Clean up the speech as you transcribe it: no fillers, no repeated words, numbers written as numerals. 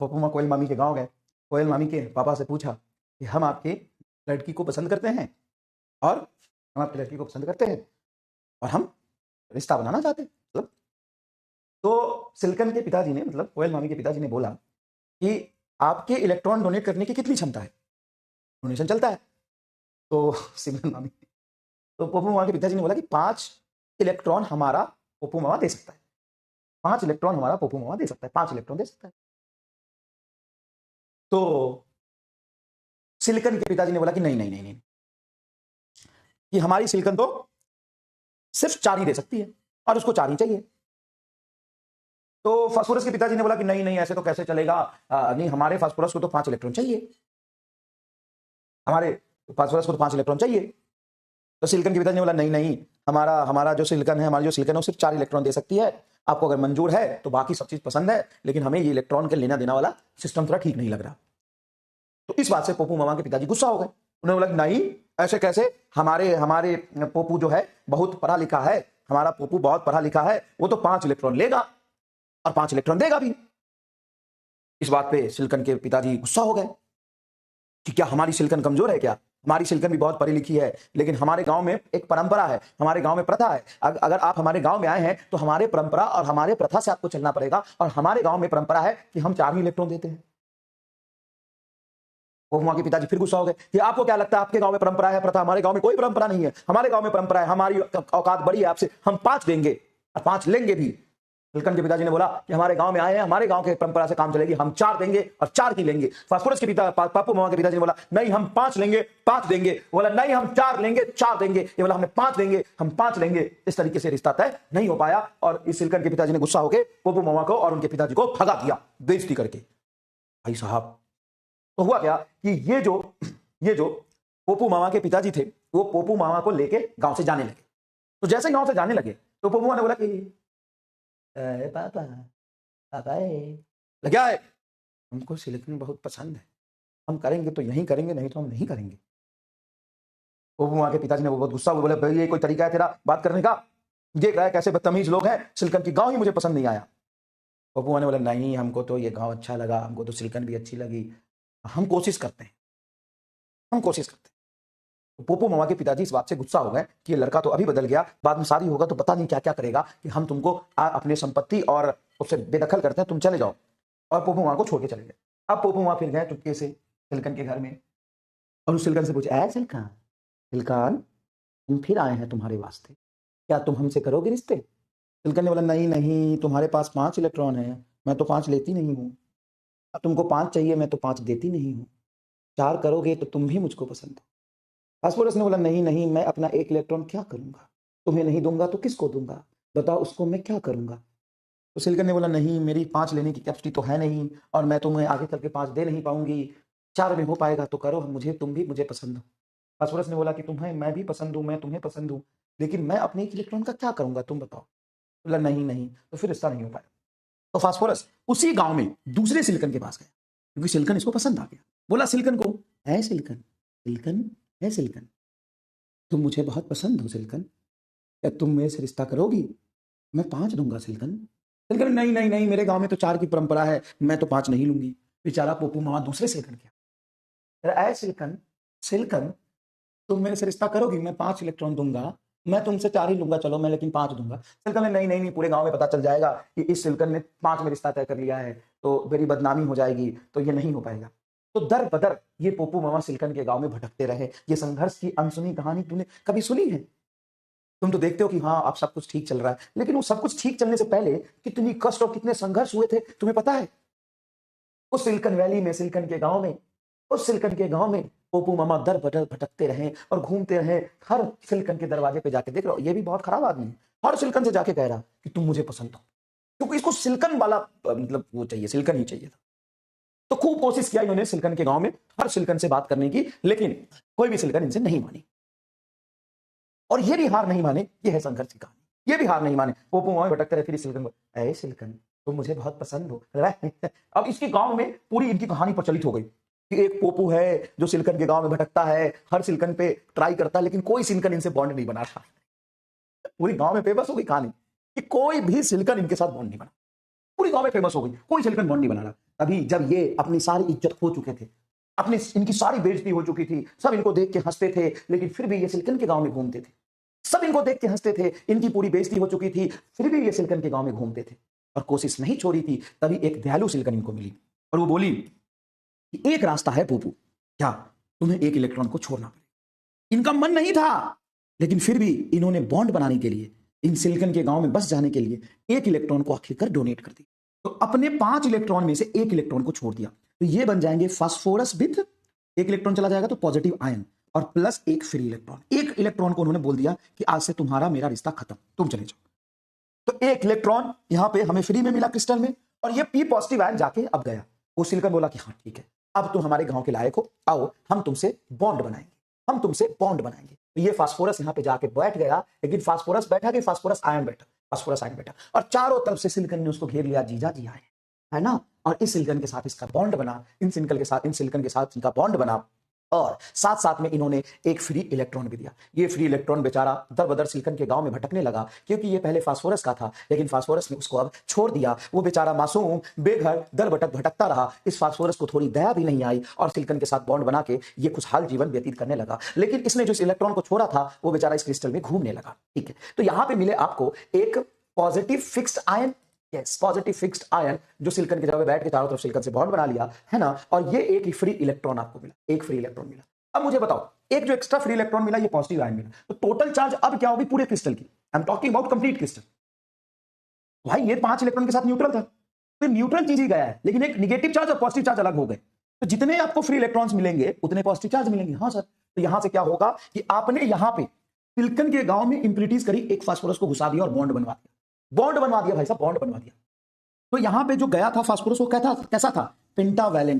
पप्पू माँ कोयल मामी के गांव गए। कोयल मामी के पापा से पूछा कि हम आपकी लड़की को पसंद करते हैं और हम आपकी लड़की को पसंद करते हैं और हम रिश्ता बनाना चाहते हैं। मतलब तो सिल्कन के पिताजी ने, मतलब कोयल मामी के पिताजी ने बोला कि आपके इलेक्ट्रॉन डोनेट करने की कितनी क्षमता है, डोनेशन चलता है। तो सिमरन मामी, तो पप्पू मामा के पिताजी ने बोला कि 5 इलेक्ट्रॉन हमारा पप्पू मामा दे सकता है, 5 इलेक्ट्रॉन हमारा पप्पू मामा दे सकता है, 5 इलेक्ट्रॉन दे सकता है। तो सिलिकन के पिताजी ने बोला कि नहीं नहीं नहीं नहीं, कि हमारी सिलिकन तो सिर्फ 4 ही दे सकती है और उसको 4 ही चाहिए। तो फास्फोरस के पिताजी ने बोला कि नहीं नहीं, ऐसे तो कैसे चलेगा, नहीं, हमारे फास्फोरस को तो 5 इलेक्ट्रॉन चाहिए, हमारे फास्फोरस को तो 5 इलेक्ट्रॉन चाहिए। तो सिलिकन के पिताजी ने बोला नहीं नहीं, हमारा जो सिलिकन है, हमारी जो सिलिकन है वो सिर्फ 4 इलेक्ट्रॉन दे सकती है, आपको अगर मंजूर है तो बाकी सब चीज पसंद है, लेकिन हमें ये इलेक्ट्रॉन के लेना देना वाला सिस्टम थोड़ा ठीक नहीं लग रहा। तो इस बात से पप्पू मामा के पिताजी गुस्सा हो गए। उन्होंने बोला नहीं, ऐसे कैसे, हमारे पप्पू जो है बहुत पढ़ा लिखा है, हमारा पप्पू बहुत पढ़ा लिखा है, वो तो 5 इलेक्ट्रॉन लेगा और 5 इलेक्ट्रॉन देगा भी। इस बात पे सिलिकन के पिताजी गुस्सा हो गए कि क्या हमारी सिलिकन कमजोर है क्या, हमारी सिलिकन भी बहुत पढ़ी लिखी है, लेकिन हमारे गांव में एक परंपरा है, हमारे गांव में प्रथा है, अगर आप हमारे गांव में आए हैं तो हमारे परंपरा और हमारे प्रथा से आपको चलना पड़ेगा, और हमारे गांव में परंपरा है कि हम 4 ही इलेक्ट्रॉन देते हैं। पप्पू के पिताजी फिर गुस्सा हो गए कि आपको क्या लगता है आपके गांव में परंपरा है, प्रथा, हमारे गांव में कोई परंपरा नहीं है, हमारे गांव में परंपरा है, हमारी औकात बड़ी है आपसे, हम 5 देंगे और 5 लेंगे भी। सिलिकन के पिताजी ने बोला कि हमारे गांव में आए हैं, हमारे गांव के परंपरा से काम चलेगी, हम 4 देंगे और 4 ही लेंगे। फास्फोरस के पप्पू मामा के पिताजी ने बोला नहीं, हम 5 लेंगे, 5 देंगे। बोला नहीं, हम 4 लेंगे, 4 देंगे। ये बोला हमने 5 देंगे, हम 5 लेंगे। इस तरीके से रिश्ता तय नहीं हो पाया और इस सिलिकन के पिताजी ने गुस्सा होकर पप्पू मामा को और उनके पिताजी को भगा दिया बेइज्जती करके। भाई साहब, तो हुआ क्या कि ये जो पप्पू मामा के पिताजी थे वो पप्पू मामा को लेके गांव से जाने लगे। तो जैसे गांव से जाने लगे तो पप्पू मामा ने बोला कि पापा पापा क्या है, हमको सिलिकन बहुत पसंद है, हम करेंगे तो यहीं करेंगे, नहीं तो हम नहीं करेंगे। पप्पू मामा के पिताजी ने वो बहुत गुस्सा हुए, बोले भाई ये कोई तरीका है तेरा बात करने का, देख रहा है कैसे बदतमीज लोग हैं, सिलिकन की गांव ही मुझे पसंद नहीं आया। पप्पू मामा ने बोला नहीं, हमको तो ये गांव अच्छा लगा, हमको तो सिलिकन भी अच्छी लगी, हम कोशिश करते हैं, हम कोशिश करते हैं। तो पप्पू मामा के पिताजी इस बात से गुस्सा हो गए कि ये लड़का तो अभी बदल गया, बाद में शादी होगा तो पता नहीं क्या क्या करेगा, कि हम तुमको अपने संपत्ति और उससे बेदखल करते हैं, तुम चले जाओ। और पप्पू मामा को छोड़ के चले गए। अब पप्पू मामा फिर गए चुपके से सिलिकन के घर में और उस सिलिकन से पूछे, ऐ सिलिकन, सिलिकन हम फिर आए हैं तुम्हारे वास्ते, क्या तुम हमसे करोगे रिश्ते? सिलिकन ने बोला नहीं नहीं, तुम्हारे पास 5 इलेक्ट्रॉन है, मैं तो 5 लेती नहीं हूँ, तुमको 5 चाहिए, मैं तो 5 देती नहीं हूँ, 4 करोगे तो तुम भी मुझको पसंद हो। फास्फोरस ने बोला नहीं नहीं, मैं अपना 1 इलेक्ट्रॉन क्या करूंगा, तुम्हें नहीं दूंगा तो किसको दूंगा, बताओ उसको मैं क्या करूंगा। तो सिलिकन ने बोला नहीं, मेरी 5 लेने की कैपेसिटी तो है नहीं और मैं तुम्हें आगे चल के 5 दे नहीं पाऊंगी, 4 में हो पाएगा तो करो, मुझे तुम भी पसंद हो। फास्फोरस ने बोला कि तुम्हें मैं भी पसंद हूँ, मैं तुम्हें पसंद हूँ, लेकिन मैं अपने 1 इलेक्ट्रॉन का क्या करूंगा, तुम बताओ। बोला नहीं नहीं, तो फिर रिश्ता नहीं हो पाया। तो फास्फोरस उसी गांव में दूसरे सिलिकन के पास गया क्योंकि सिलिकन इसको पसंद आ गया। बोला सिलिकन को, है सिलिकन, सिलिकन है सिलिकन, तुम मुझे बहुत पसंद हो सिलिकन, क्या तुम मेरे से रिश्ता करोगी, मैं 5 दूंगा सिलिकन। सिलिकन नहीं नहीं नहीं, मेरे गांव में तो 4 की परंपरा है, मैं तो 5 नहीं लूंगी। बेचारा पप्पू मामा दूसरे सिलिकन गया, ऐ सिलिकन, सिलिकन तुम मेरे से रिश्ता करोगी, मैं 5 इलेक्ट्रॉन दूंगा, मैं तुमसे 4 ही लूंगा, चलो मैं लेकिन 5 दूंगा। सिलिकन ने नहीं नहीं नहीं, पूरे गांव में पता चल जाएगा कि इस सिलिकन ने 5 में रिश्ता तय कर लिया है, तो मेरी बदनामी हो जाएगी, तो ये नहीं हो पाएगा। तो दर बदर ये पप्पू मामा सिलिकन के गांव में भटकते रहे। ये संघर्ष की अनसुनी कहानी तूने कभी सुनी है? तुम तो देखते हो कि हाँ अब सब कुछ ठीक चल रहा है, लेकिन वो सब कुछ ठीक चलने से पहले कितनी कष्ट और कितने संघर्ष हुए थे तुम्हें पता है? उस सिलिकन वैली में, सिलिकन के गांव में, उस सिलिकन के गांव में पप्पू मामा दर बदर भटकते रहे और घूमते रहे। हर सिलिकन के दरवाजे पे जाके, देख रहा हो ये भी बहुत खराब आदमी है, हर सिलिकन से जाके कह रहा कि तुम मुझे पसंद हो, क्योंकि इसको सिलिकन वाला मतलब वो चाहिए, सिलिकन ही चाहिए था। तो खूब कोशिश किया इन्होंने सिलिकन के गांव में हर सिलिकन से बात करने की, लेकिन कोई भी सिलिकन इनसे नहीं मानी। और ये भी हार नहीं माने, ये है संघर्ष की कहानी, ये भी हार नहीं माने। पप्पू मामा भटकते रहे, फिर सिलिकन को, ऐ सिलिकन तुम मुझे बहुत पसंद हो। अब इसके गांव में पूरी इनकी कहानी प्रचलित हो गई कि एक पोपू है जो सिलिकन के गांव में भटकता है, हर सिलिकन पे ट्राई करता है, लेकिन कोई सिलिकन इनसे बॉन्ड नहीं बना रहा। पूरी गांव में फेमस हो गई कहानी कि कोई भी सिलिकन इनके साथ बॉन्ड नहीं बना। पूरी गांव में फेमस हो गई, कोई सिलिकॉन बॉन्ड नहीं बना रहा। तभी जब ये अपनी सारी इज्जत खो चुके थे, अपनी इनकी सारी बेइज्जती हो चुकी थी, सब इनको देख के हंसते थे, लेकिन फिर भी ये सिलिकॉन के गांव में घूमते थे। सब इनको देख के हंसते थे, इनकी पूरी बेइज्जती हो चुकी थी, फिर भी ये सिलिकॉन के गांव में घूमते थे और कोशिश नहीं छोड़ी थी। तभी एक दयालु सिलिकॉन इनको मिली और वो बोली कि एक रास्ता है पोपू, क्या तुम्हें एक इलेक्ट्रॉन को छोड़ना पड़ेगा। इनका मन नहीं था, लेकिन फिर भी इन्होंने बॉन्ड बनाने के लिए, इन सिलिकॉन के गांव में बस जाने के लिए एक इलेक्ट्रॉन को आखिरकार डोनेट कर दिया। तो अपने 5 इलेक्ट्रॉन में से एक इलेक्ट्रॉन को छोड़ दिया, तो ये बन जाएंगे फास्फोरस विद, एक इलेक्ट्रॉन चला जाएगा तो पॉजिटिव आयन और प्लस एक फ्री इलेक्ट्रॉन। एक इलेक्ट्रॉन को उन्होंने बोल दिया कि आज से तुम्हारा मेरा रिश्ता खत्म, तुम चले जाओ। तो एक इलेक्ट्रॉन यहां पे हमें फ्री में मिला क्रिस्टल में, और ये पी पॉजिटिव आयन जाके अब गया। वो सिलिकॉन बोला कि हाँ ठीक है, अब तुम हमारे गांव के लायक हो, आओ हम तुमसे बॉन्ड बनाएंगे, हम तुमसे बॉन्ड बनाएंगे। तो ये फास्फोरस यहां पे जाके बैठ गया, लेकिन फास्फोरस बैठा कि फास्फोरस आयन बैठा, फास्फोरस आयन बैठा, और चारों तरफ से सिलिकॉन ने उसको घेर लिया, जीजा जी आए, है ना। और इस सिलिकॉन के साथ इसका बॉन्ड बना, इन सिलिकॉन के साथ इनका बॉन्ड बना, और साथ साथ में इन्होंने एक फ्री इलेक्ट्रॉन भी दिया। ये फ्री इलेक्ट्रॉन बेचारा दर बदर सिलिकॉन के गांव में भटकने लगा, क्योंकि ये पहले फास्फोरस का था, लेकिन फास्फोरस ने उसको अब छोड़ दिया। वो बेचारा मासूम बेघर दर भटकता रहा। इस फास्फोरस को थोड़ी दया भी नहीं आई और सिलिकॉन के साथ बॉन्ड बना के ये खुशहाल जीवन व्यतीत करने लगा। लेकिन इसने जो इस इलेक्ट्रॉन को छोड़ा था, वो बेचारा इस क्रिस्टल में घूमने लगा। ठीक है, तो यहां पर मिले आपको एक positive fixed ion, yes positive fixed ion, जो सिलिकॉन की जगह बैठ के चारों तरफ सिलिकॉन से बॉन्ड बना लिया, है ना। और ये एक फ्री इलेक्ट्रॉन आपको मिला, एक फ्री इलेक्ट्रॉन मिला। अब मुझे बताओ, एक जो एक्स्ट्रा फ्री इलेक्ट्रॉन मिला, ये पॉजिटिव आयन मिला, तो टोटल चार्ज अब क्या होगी पूरे क्रिस्टल की? I am talking about complete crystal. भाई ये 5 इलेक्ट्रॉन के साथ न्यूट्रल था, तो न्यूट्रल चीज ही गया है, लेकिन एक निगेटिव चार्ज और पॉजिटिव चार्ज अलग हो गए। तो जितने आपको फ्री इलेक्ट्रॉन्स मिलेंगे उतने पॉजिटिव चार्ज मिलेंगे। हाँ सर, तो यहां से क्या होगा कि आपने यहां पे सिलिकॉन के गांव में इंप्यूरिटीज करी, एक फास्फोरस को घुसा दिया और बॉन्ड बनवा दिया, बॉन्ड बनवा दिया भाई साहब, बॉन्ड बनवा दिया। तो यहां पे जो गया था फास्फोरस, वो कैसा था? पेंटावैलेंट।